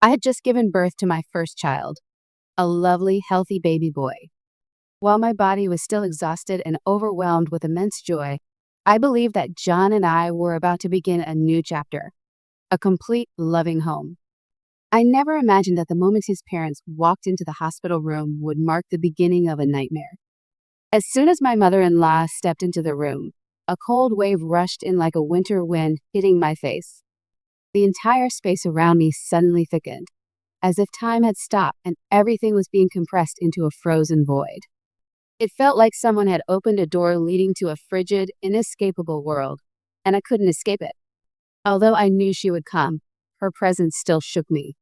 I had just given birth to my first child, a lovely, healthy baby boy. While my body was still exhausted and overwhelmed with immense joy, I believed that John and I were about to begin a new chapter, a complete, loving home. I never imagined that the moment his parents walked into the hospital room would mark the beginning of a nightmare. As soon as my mother-in-law stepped into the room, a cold wave rushed in like a winter wind hitting my face. The entire space around me suddenly thickened, as if time had stopped and everything was being compressed into a frozen void. It felt like someone had opened a door leading to a frigid, inescapable world, and I couldn't escape it. Although I knew she would come, her presence still shook me.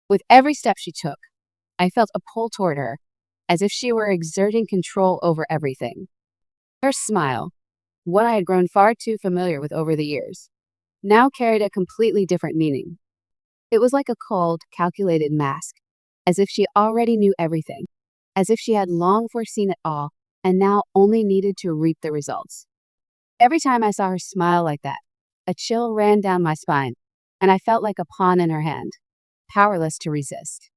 With every step she took, I felt a pull toward her, as if she were exerting control over everything. Her smile, what I had grown far too familiar with over the years, now carried a completely different meaning. It was like a cold, calculated mask, as if she already knew everything, as if she had long foreseen it all and now only needed to reap the results. Every time I saw her smile like that, a chill ran down my spine, and I felt like a pawn in her hand, powerless to resist.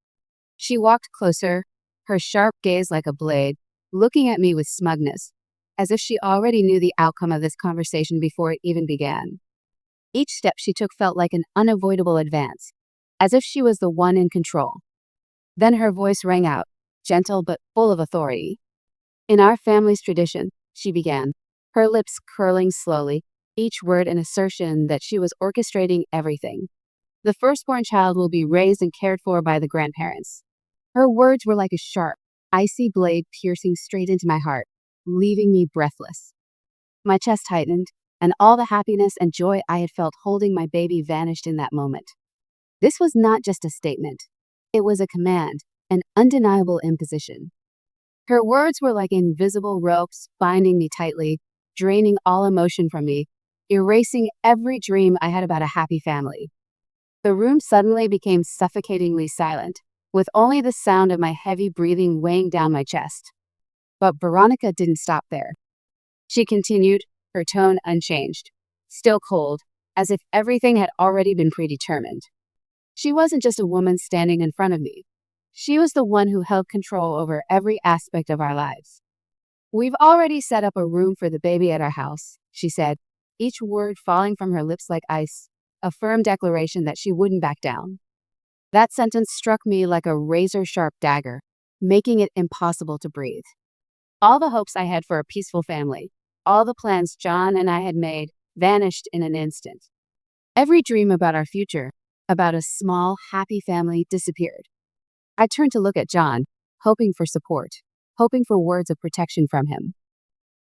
She walked closer, her sharp gaze like a blade, looking at me with smugness, as if she already knew the outcome of this conversation before it even began. Each step she took felt like an unavoidable advance, as if she was the one in control. Then her voice rang out, gentle but full of authority. "In our family's tradition," she began, her lips curling slowly, each word an assertion that she was orchestrating everything. "The firstborn child will be raised and cared for by the grandparents." Her words were like a sharp, icy blade piercing straight into my heart, leaving me breathless. My chest tightened, and all the happiness and joy I had felt holding my baby vanished in that moment. This was not just a statement. It was a command, an undeniable imposition. Her words were like invisible ropes binding me tightly, draining all emotion from me, erasing every dream I had about a happy family. The room suddenly became suffocatingly silent, with only the sound of my heavy breathing weighing down my chest. But Veronica didn't stop there. She continued, her tone unchanged, still cold, as if everything had already been predetermined. She wasn't just a woman standing in front of me. She was the one who held control over every aspect of our lives. "We've already set up a room for the baby at our house," she said, each word falling from her lips like ice, a firm declaration that she wouldn't back down. That sentence struck me like a razor-sharp dagger, making it impossible to breathe. All the hopes I had for a peaceful family, all the plans John and I had made, vanished in an instant. Every dream about our future, about a small, happy family, disappeared. I turned to look at John, hoping for support, hoping for words of protection from him.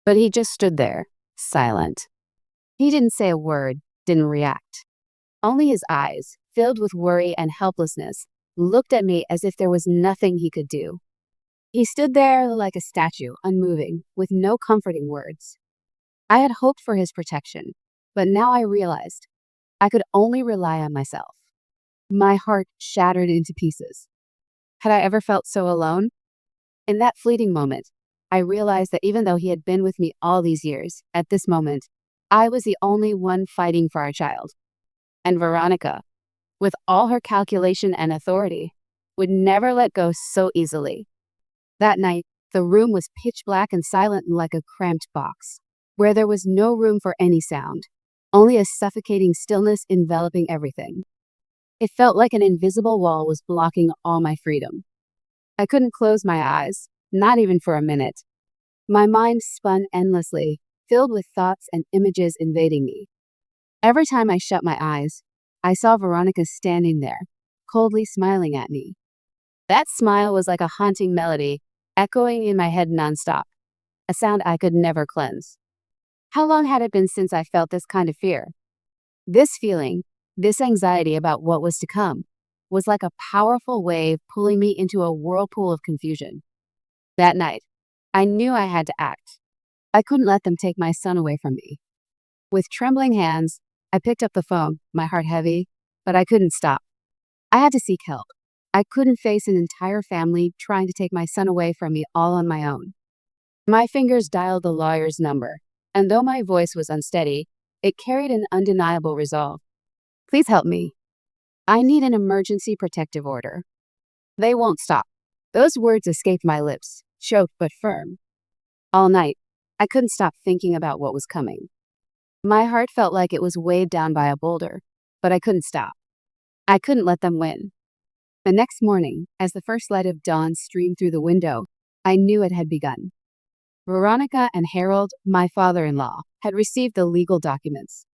But he just stood there, silent. He didn't say a word, didn't react. Only his eyes, filled with worry and helplessness, looked at me as if there was nothing he could do. He stood there like a statue, unmoving, with no comforting words. I had hoped for his protection, but now I realized I could only rely on myself. My heart shattered into pieces. Had I ever felt so alone? In that fleeting moment, I realized that even though he had been with me all these years, at this moment, I was the only one fighting for our child. And Veronica, with all her calculation and authority, would never let go so easily. That night, the room was pitch black and silent like a cramped box, where there was no room for any sound, only a suffocating stillness enveloping everything. It felt like an invisible wall was blocking all my freedom. I couldn't close my eyes, not even for a minute. My mind spun endlessly, filled with thoughts and images invading me. Every time I shut my eyes, I saw Veronica standing there, coldly smiling at me. That smile was like a haunting melody, echoing in my head nonstop, a sound I could never cleanse. How long had it been since I felt this kind of fear? This feeling, this anxiety about what was to come, was like a powerful wave pulling me into a whirlpool of confusion. That night, I knew I had to act. I couldn't let them take my son away from me. With trembling hands, I picked up the phone, my heart heavy, but I couldn't stop. I had to seek help. I couldn't face an entire family trying to take my son away from me all on my own. My fingers dialed the lawyer's number, and though my voice was unsteady, it carried an undeniable resolve. "Please help me." I need an emergency protective order. They won't stop. Those words escaped my lips, choked but firm. All night, I couldn't stop thinking about what was coming. My heart felt like it was weighed down by a boulder, but I couldn't stop. I couldn't let them win. The next morning, as the first light of dawn streamed through the window, I knew it had begun. Veronica and Harold, my father-in-law, had received the legal documents.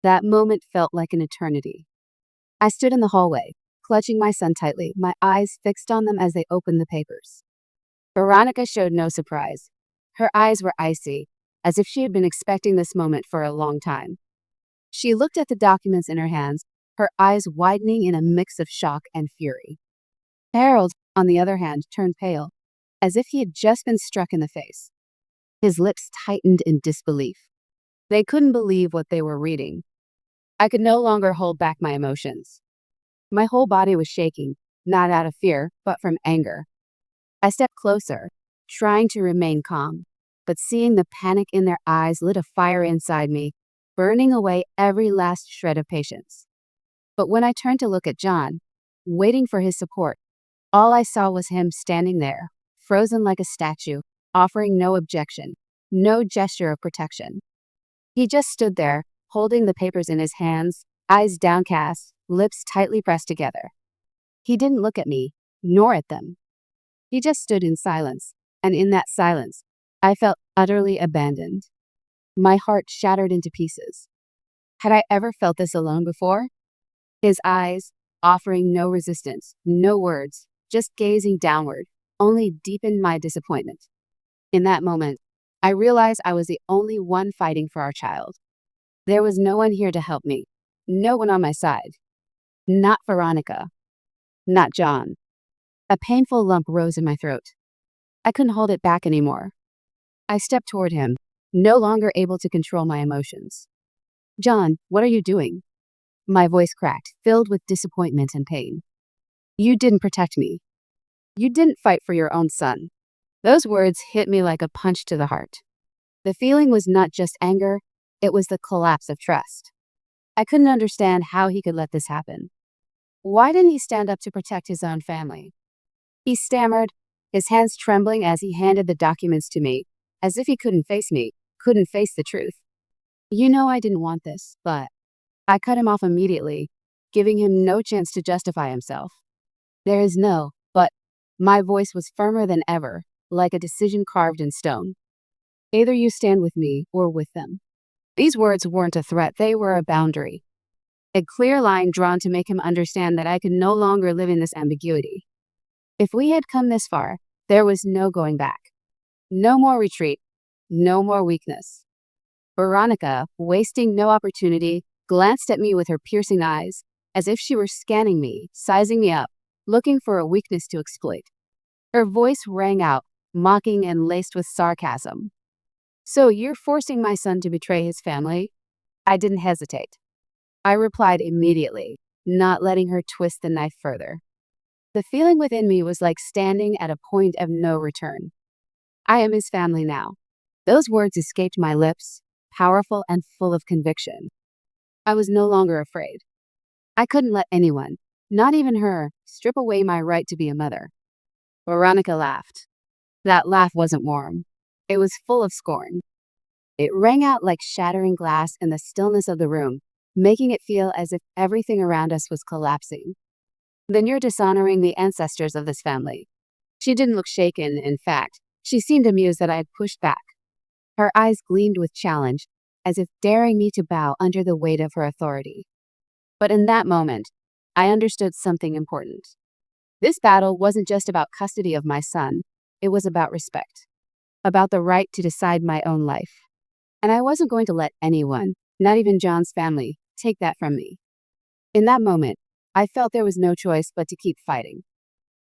That moment felt like an eternity. I stood in the hallway, clutching my son tightly, my eyes fixed on them as they opened the papers. Veronica showed no surprise. Her eyes were icy, as if she had been expecting this moment for a long time. She looked at the documents in her hands, her eyes widening in a mix of shock and fury. Harold, on the other hand, turned pale, as if he had just been struck in the face. His lips tightened in disbelief. They couldn't believe what they were reading. I could no longer hold back my emotions. My whole body was shaking, not out of fear, but from anger. I stepped closer, trying to remain calm, but seeing the panic in their eyes lit a fire inside me, burning away every last shred of patience. But when I turned to look at John, waiting for his support, all I saw was him standing there, frozen like a statue, offering no objection, no gesture of protection. He just stood there, holding the papers in his hands, eyes downcast, lips tightly pressed together. He didn't look at me, nor at them. He just stood in silence, and in that silence, I felt utterly abandoned. My heart shattered into pieces. Had I ever felt this alone before? His eyes, offering no resistance, no words, just gazing downward, only deepened my disappointment. In that moment, I realized I was the only one fighting for our child. There was no one here to help me, no one on my side. Not Veronica, not John. A painful lump rose in my throat. I couldn't hold it back anymore. I stepped toward him, no longer able to control my emotions. "John, what are you doing?" My voice cracked, filled with disappointment and pain. "You didn't protect me. You didn't fight for your own son." Those words hit me like a punch to the heart. The feeling was not just anger, it was the collapse of trust. I couldn't understand how he could let this happen. Why didn't he stand up to protect his own family? He stammered, his hands trembling as he handed the documents to me, as if he couldn't face me, couldn't face the truth. "You know I didn't want this, but..." I cut him off immediately, giving him no chance to justify himself. "There is no, but..." My voice was firmer than ever, like a decision carved in stone. "Either you stand with me or with them." These words weren't a threat, they were a boundary. A clear line drawn to make him understand that I could no longer live in this ambiguity. If we had come this far, there was no going back. No more retreat, no more weakness. Veronica, wasting no opportunity, glanced at me with her piercing eyes, as if she were scanning me, sizing me up, looking for a weakness to exploit. Her voice rang out, mocking and laced with sarcasm. "So you're forcing my son to betray his family?" I didn't hesitate. I replied immediately, not letting her twist the knife further. The feeling within me was like standing at a point of no return. "I am his family now." Those words escaped my lips, powerful and full of conviction. I was no longer afraid. I couldn't let anyone, not even her, strip away my right to be a mother. Veronica laughed. That laugh wasn't warm. It was full of scorn. It rang out like shattering glass in the stillness of the room, making it feel as if everything around us was collapsing. "Then you're dishonoring the ancestors of this family." She didn't look shaken, in fact. She seemed amused that I had pushed back. Her eyes gleamed with challenge, as if daring me to bow under the weight of her authority. But in that moment, I understood something important. This battle wasn't just about custody of my son, it was about respect, about the right to decide my own life. And I wasn't going to let anyone, not even John's family, take that from me. In that moment, I felt there was no choice but to keep fighting.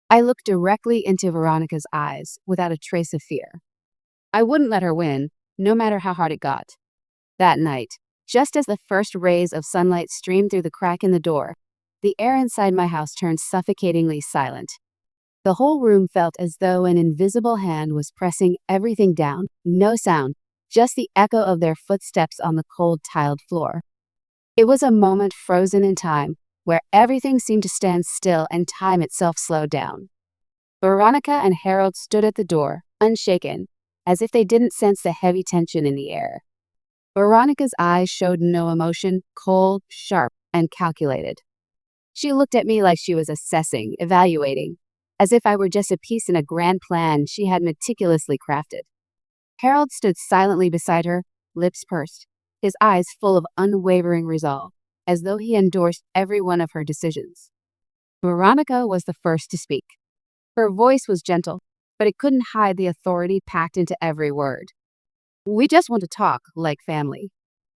I looked directly into Veronica's eyes without a trace of fear. I wouldn't let her win, no matter how hard it got. That night, just as the first rays of sunlight streamed through the crack in the door, the air inside my house turned suffocatingly silent. The whole room felt as though an invisible hand was pressing everything down, no sound, just the echo of their footsteps on the cold tiled floor. It was a moment frozen in time, where everything seemed to stand still and time itself slowed down. Veronica and Harold stood at the door, unshaken, as if they didn't sense the heavy tension in the air. Veronica's eyes showed no emotion, cold, sharp, and calculated. She looked at me like she was assessing, evaluating, as if I were just a piece in a grand plan she had meticulously crafted. Harold stood silently beside her, lips pursed, his eyes full of unwavering resolve, as though he endorsed every one of her decisions. Veronica was the first to speak. Her voice was gentle, but it couldn't hide the authority packed into every word. "We just want to talk like family."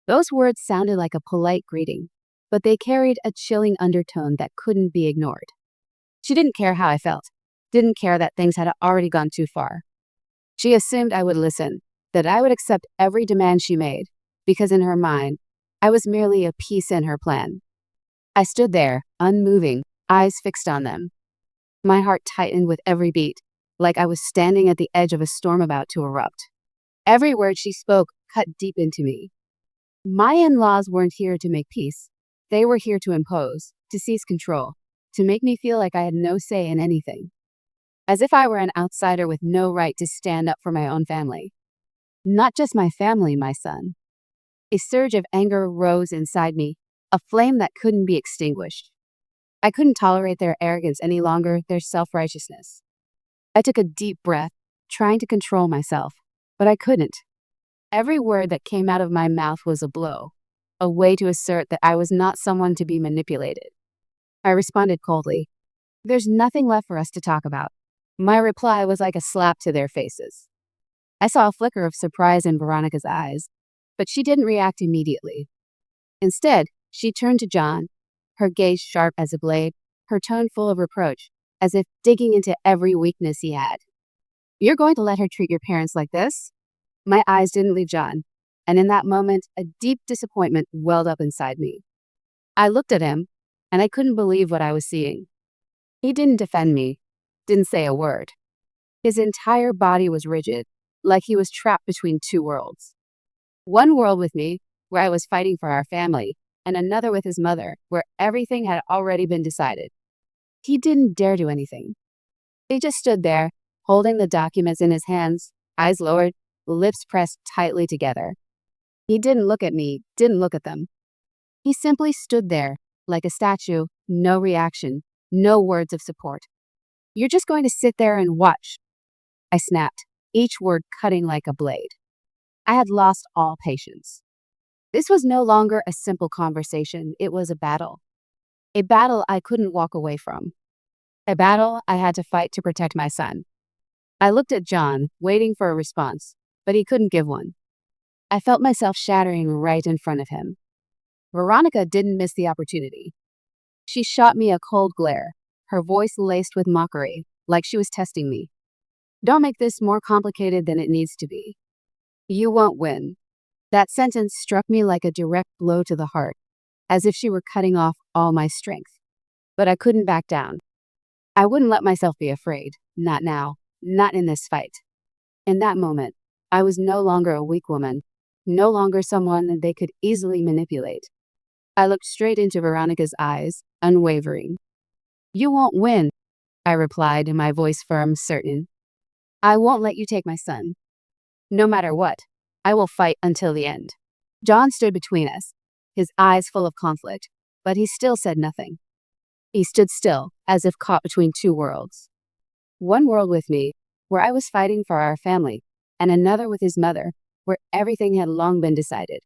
Those words sounded like a polite greeting, but they carried a chilling undertone that couldn't be ignored. She didn't care how I felt, didn't care that things had already gone too far. She assumed I would listen, that I would accept every demand she made, because in her mind, I was merely a piece in her plan. I stood there, unmoving, eyes fixed on them. My heart tightened with every beat, like I was standing at the edge of a storm about to erupt. Every word she spoke cut deep into me. My in-laws weren't here to make peace. They were here to impose, to seize control, to make me feel like I had no say in anything. As if I were an outsider with no right to stand up for my own family. Not just my family, my son. A surge of anger rose inside me, a flame that couldn't be extinguished. I couldn't tolerate their arrogance any longer, their self-righteousness. I took a deep breath, trying to control myself, but I couldn't. Every word that came out of my mouth was a blow, a way to assert that I was not someone to be manipulated. I responded coldly. "There's nothing left for us to talk about." My reply was like a slap to their faces. I saw a flicker of surprise in Veronica's eyes, but she didn't react immediately. Instead, she turned to John, her gaze sharp as a blade, her tone full of reproach, as if digging into every weakness he had. "You're going to let her treat your parents like this?" My eyes didn't leave John, and in that moment, a deep disappointment welled up inside me. I looked at him, and I couldn't believe what I was seeing. He didn't defend me, didn't say a word. His entire body was rigid, like he was trapped between two worlds. One world with me, where I was fighting for our family, and another with his mother, where everything had already been decided. He didn't dare do anything. He just stood there, holding the documents in his hands, eyes lowered, lips pressed tightly together. He didn't look at me, didn't look at them. He simply stood there, like a statue, no reaction, no words of support. "You're just going to sit there and watch," I snapped, each word cutting like a blade. I had lost all patience. This was no longer a simple conversation, it was a battle. A battle I couldn't walk away from. A battle I had to fight to protect my son. I looked at John, waiting for a response, but he couldn't give one. I felt myself shattering right in front of him. Veronica didn't miss the opportunity. She shot me a cold glare, her voice laced with mockery, like she was testing me. "Don't make this more complicated than it needs to be. You won't win." That sentence struck me like a direct blow to the heart, as if she were cutting off all my strength. But I couldn't back down. I wouldn't let myself be afraid. Not now. Not in this fight. In that moment, I was no longer a weak woman, no longer someone that they could easily manipulate. I looked straight into Veronica's eyes, unwavering. "You won't win," I replied, my voice firm, certain. "I won't let you take my son. No matter what, I will fight until the end." John stood between us, his eyes full of conflict, but he still said nothing. He stood still, as if caught between two worlds. One world with me, where I was fighting for our family, and another with his mother, where everything had long been decided.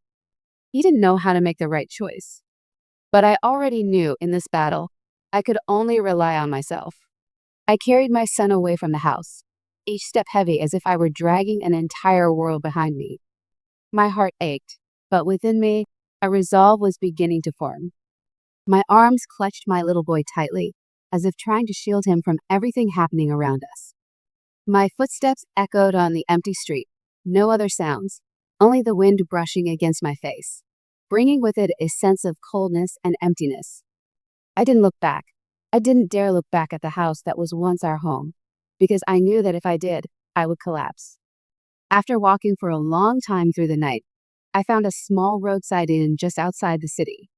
He didn't know how to make the right choice. But I already knew in this battle, I could only rely on myself. I carried my son away from the house, each step heavy as if I were dragging an entire world behind me. My heart ached, but within me, a resolve was beginning to form. My arms clutched my little boy tightly, as if trying to shield him from everything happening around us. My footsteps echoed on the empty street, no other sounds, only the wind brushing against my face, bringing with it a sense of coldness and emptiness. I didn't look back. I didn't dare look back at the house that was once our home, because I knew that if I did, I would collapse. After walking for a long time through the night, I found a small roadside inn just outside the city.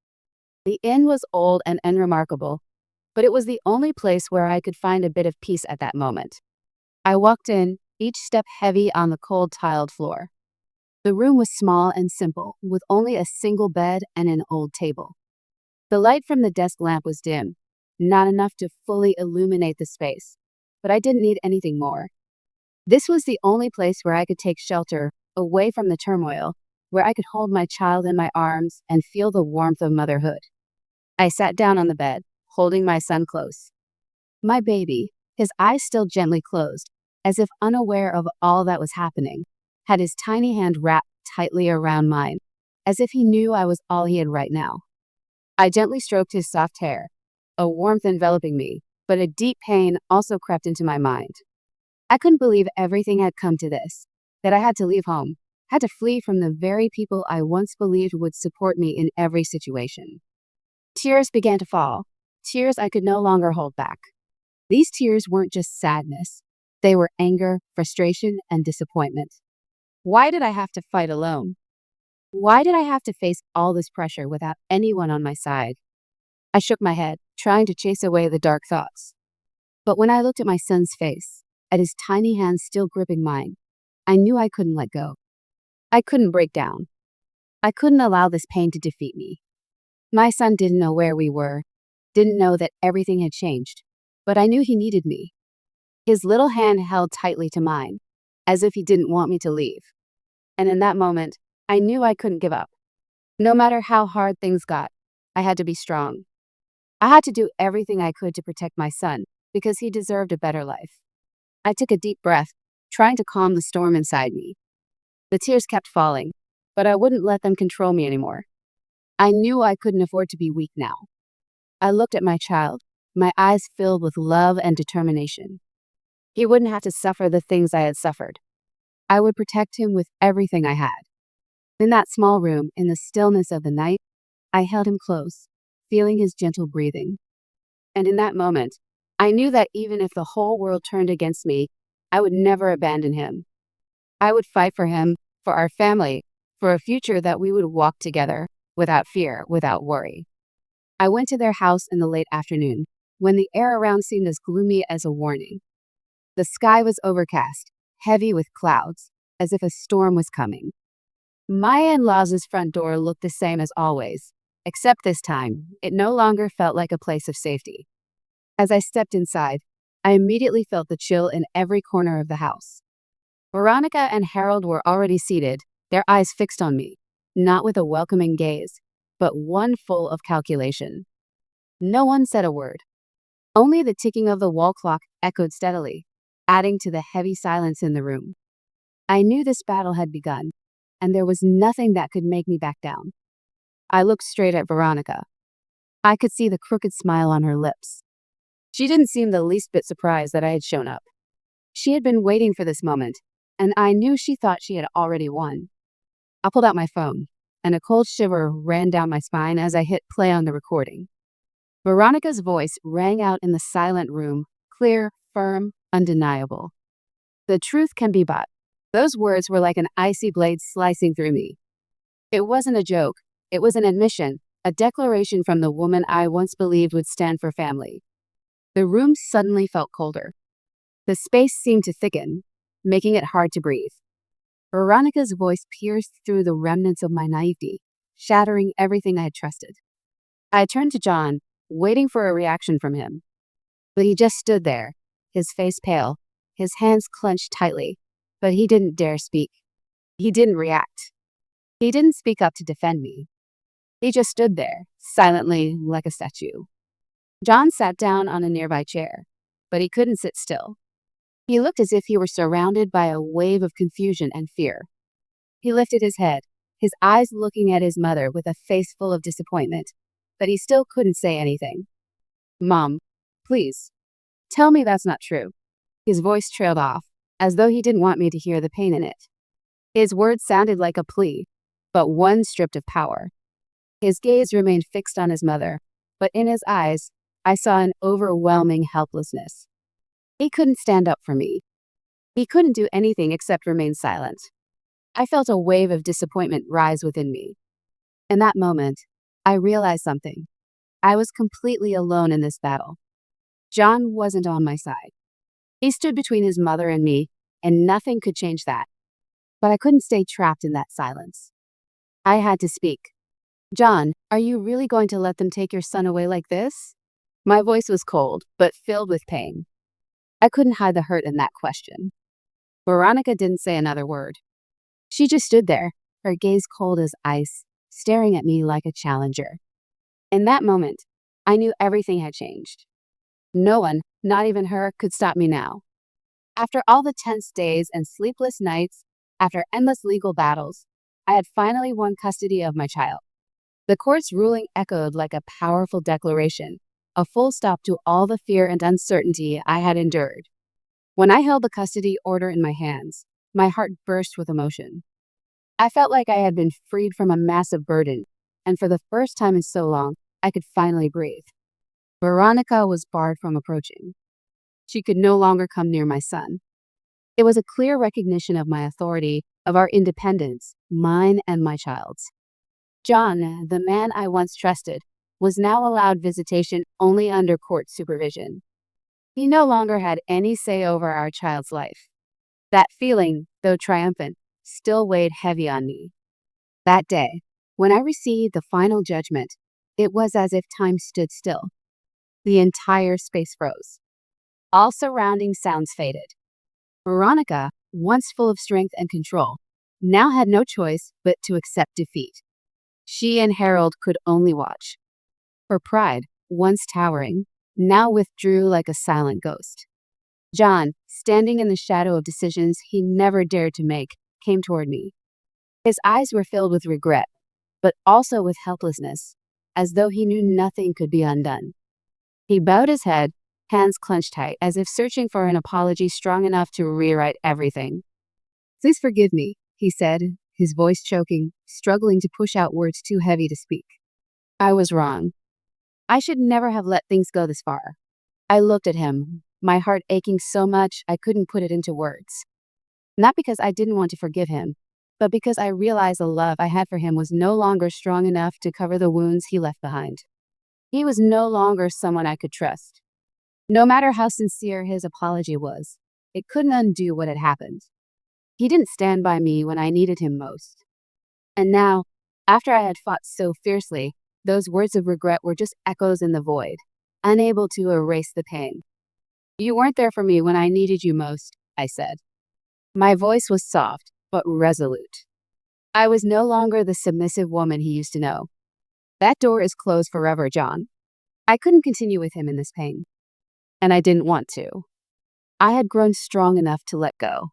The inn was old and unremarkable, but it was the only place where I could find a bit of peace at that moment. I walked in, each step heavy on the cold tiled floor. The room was small and simple, with only a single bed and an old table. The light from the desk lamp was dim, not enough to fully illuminate the space, but I didn't need anything more. This was the only place where I could take shelter, away from the turmoil, where I could hold my child in my arms and feel the warmth of motherhood. I sat down on the bed, holding my son close. My baby, his eyes still gently closed, as if unaware of all that was happening, had his tiny hand wrapped tightly around mine, as if he knew I was all he had right now. I gently stroked his soft hair, a warmth enveloping me, but a deep pain also crept into my mind. I couldn't believe everything had come to this, that I had to leave home, had to flee from the very people I once believed would support me in every situation. Tears began to fall, tears I could no longer hold back. These tears weren't just sadness. They were anger, frustration, and disappointment. Why did I have to fight alone? Why did I have to face all this pressure without anyone on my side? I shook my head, trying to chase away the dark thoughts. But when I looked at my son's face, at his tiny hands still gripping mine, I knew I couldn't let go. I couldn't break down. I couldn't allow this pain to defeat me. My son didn't know where we were, didn't know that everything had changed, but I knew he needed me. His little hand held tightly to mine, as if he didn't want me to leave. And in that moment, I knew I couldn't give up. No matter how hard things got, I had to be strong. I had to do everything I could to protect my son, because he deserved a better life. I took a deep breath, trying to calm the storm inside me. The tears kept falling, but I wouldn't let them control me anymore. I knew I couldn't afford to be weak now. I looked at my child, my eyes filled with love and determination. He wouldn't have to suffer the things I had suffered. I would protect him with everything I had. In that small room, in the stillness of the night, I held him close, feeling his gentle breathing. And in that moment, I knew that even if the whole world turned against me, I would never abandon him. I would fight for him, for our family, for a future that we would walk together, without fear, without worry. I went to their house in the late afternoon, when the air around seemed as gloomy as a warning. The sky was overcast, heavy with clouds, as if a storm was coming. My in-laws' front door looked the same as always, except this time, it no longer felt like a place of safety. As I stepped inside, I immediately felt the chill in every corner of the house. Veronica and Harold were already seated, their eyes fixed on me, not with a welcoming gaze, but one full of calculation. No one said a word. Only the ticking of the wall clock echoed steadily, adding to the heavy silence in the room. I knew this battle had begun, and there was nothing that could make me back down. I looked straight at Veronica. I could see the crooked smile on her lips. She didn't seem the least bit surprised that I had shown up. She had been waiting for this moment, and I knew she thought she had already won. I pulled out my phone, and a cold shiver ran down my spine as I hit play on the recording. Veronica's voice rang out in the silent room, clear, firm, undeniable. The truth can be bought. Those words were like an icy blade slicing through me. It wasn't a joke. It was an admission, a declaration from the woman I once believed would stand for family. The room suddenly felt colder. The space seemed to thicken, making it hard to breathe. Veronica's voice pierced through the remnants of my naivety, shattering everything I had trusted. I turned to John, waiting for a reaction from him. But he just stood there, his face pale, his hands clenched tightly, but he didn't dare speak. He didn't react. He didn't speak up to defend me. He just stood there, silently, like a statue. John sat down on a nearby chair, but he couldn't sit still. He looked as if he were surrounded by a wave of confusion and fear. He lifted his head, his eyes looking at his mother with a face full of disappointment, but he still couldn't say anything. "Mom, please, tell me that's not true." His voice trailed off, as though he didn't want me to hear the pain in it. His words sounded like a plea, but one stripped of power. His gaze remained fixed on his mother, but in his eyes, I saw an overwhelming helplessness. He couldn't stand up for me. He couldn't do anything except remain silent. I felt a wave of disappointment rise within me. In that moment, I realized something. I was completely alone in this battle. John wasn't on my side. He stood between his mother and me, and nothing could change that. But I couldn't stay trapped in that silence. I had to speak. John, are you really going to let them take your son away like this? My voice was cold, but filled with pain. I couldn't hide the hurt in that question. Veronica didn't say another word. She just stood there, her gaze cold as ice, staring at me like a challenger. In that moment, I knew everything had changed. No one, not even her, could stop me now. After all the tense days and sleepless nights, after endless legal battles, I had finally won custody of my child. The court's ruling echoed like a powerful declaration, a full stop to all the fear and uncertainty I had endured. When I held the custody order in my hands, my heart burst with emotion. I felt like I had been freed from a massive burden, and for the first time in so long, I could finally breathe. Veronica was barred from approaching. She could no longer come near my son. It was a clear recognition of my authority, of our independence, mine and my child's. John, the man I once trusted, was now allowed visitation only under court supervision. He no longer had any say over our child's life. That feeling, though triumphant, still weighed heavy on me. That day, when I received the final judgment, it was as if time stood still. The entire space froze. All surrounding sounds faded. Veronica, once full of strength and control, now had no choice but to accept defeat. She and Harold could only watch. Her pride, once towering, now withdrew like a silent ghost. John, standing in the shadow of decisions he never dared to make, came toward me. His eyes were filled with regret, but also with helplessness, as though he knew nothing could be undone. He bowed his head, hands clenched tight, as if searching for an apology strong enough to rewrite everything. "Please forgive me," he said, his voice choking, struggling to push out words too heavy to speak. "I was wrong. I should never have let things go this far." I looked at him, my heart aching so much I couldn't put it into words. Not because I didn't want to forgive him, but because I realized the love I had for him was no longer strong enough to cover the wounds he left behind. He was no longer someone I could trust. No matter how sincere his apology was, it couldn't undo what had happened. He didn't stand by me when I needed him most. And now, after I had fought so fiercely, those words of regret were just echoes in the void, unable to erase the pain. "You weren't there for me when I needed you most," I said. My voice was soft, but resolute. I was no longer the submissive woman he used to know. "That door is closed forever, John." I couldn't continue with him in this pain. And I didn't want to. I had grown strong enough to let go.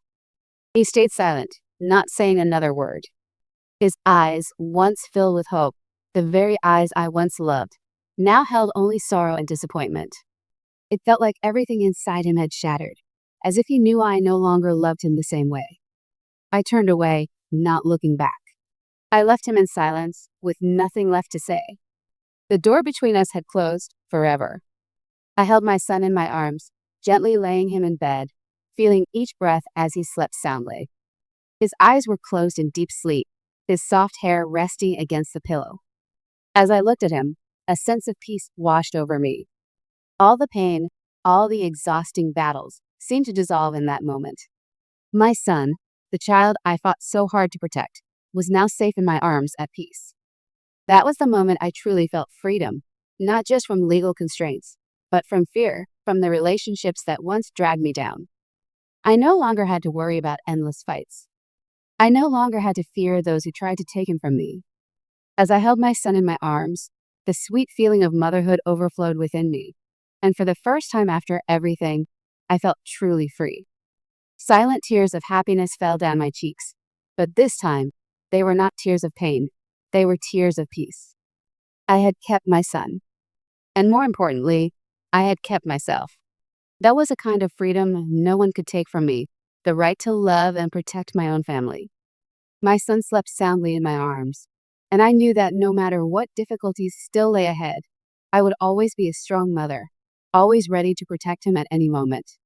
He stayed silent, not saying another word. His eyes, once filled with hope, the very eyes I once loved, now held only sorrow and disappointment. It felt like everything inside him had shattered, as if he knew I no longer loved him the same way. I turned away, not looking back. I left him in silence, with nothing left to say. The door between us had closed forever. I held my son in my arms, gently laying him in bed, feeling each breath as he slept soundly. His eyes were closed in deep sleep, his soft hair resting against the pillow. As I looked at him, a sense of peace washed over me. All the pain, all the exhausting battles seemed to dissolve in that moment. My son, the child I fought so hard to protect, was now safe in my arms at peace. That was the moment I truly felt freedom, not just from legal constraints, but from fear, from the relationships that once dragged me down. I no longer had to worry about endless fights. I no longer had to fear those who tried to take him from me. As I held my son in my arms, the sweet feeling of motherhood overflowed within me, and for the first time after everything, I felt truly free. Silent tears of happiness fell down my cheeks, but this time, they were not tears of pain, they were tears of peace. I had kept my son. And more importantly, I had kept myself. That was a kind of freedom no one could take from me, the right to love and protect my own family. My son slept soundly in my arms, and I knew that no matter what difficulties still lay ahead, I would always be a strong mother, always ready to protect him at any moment.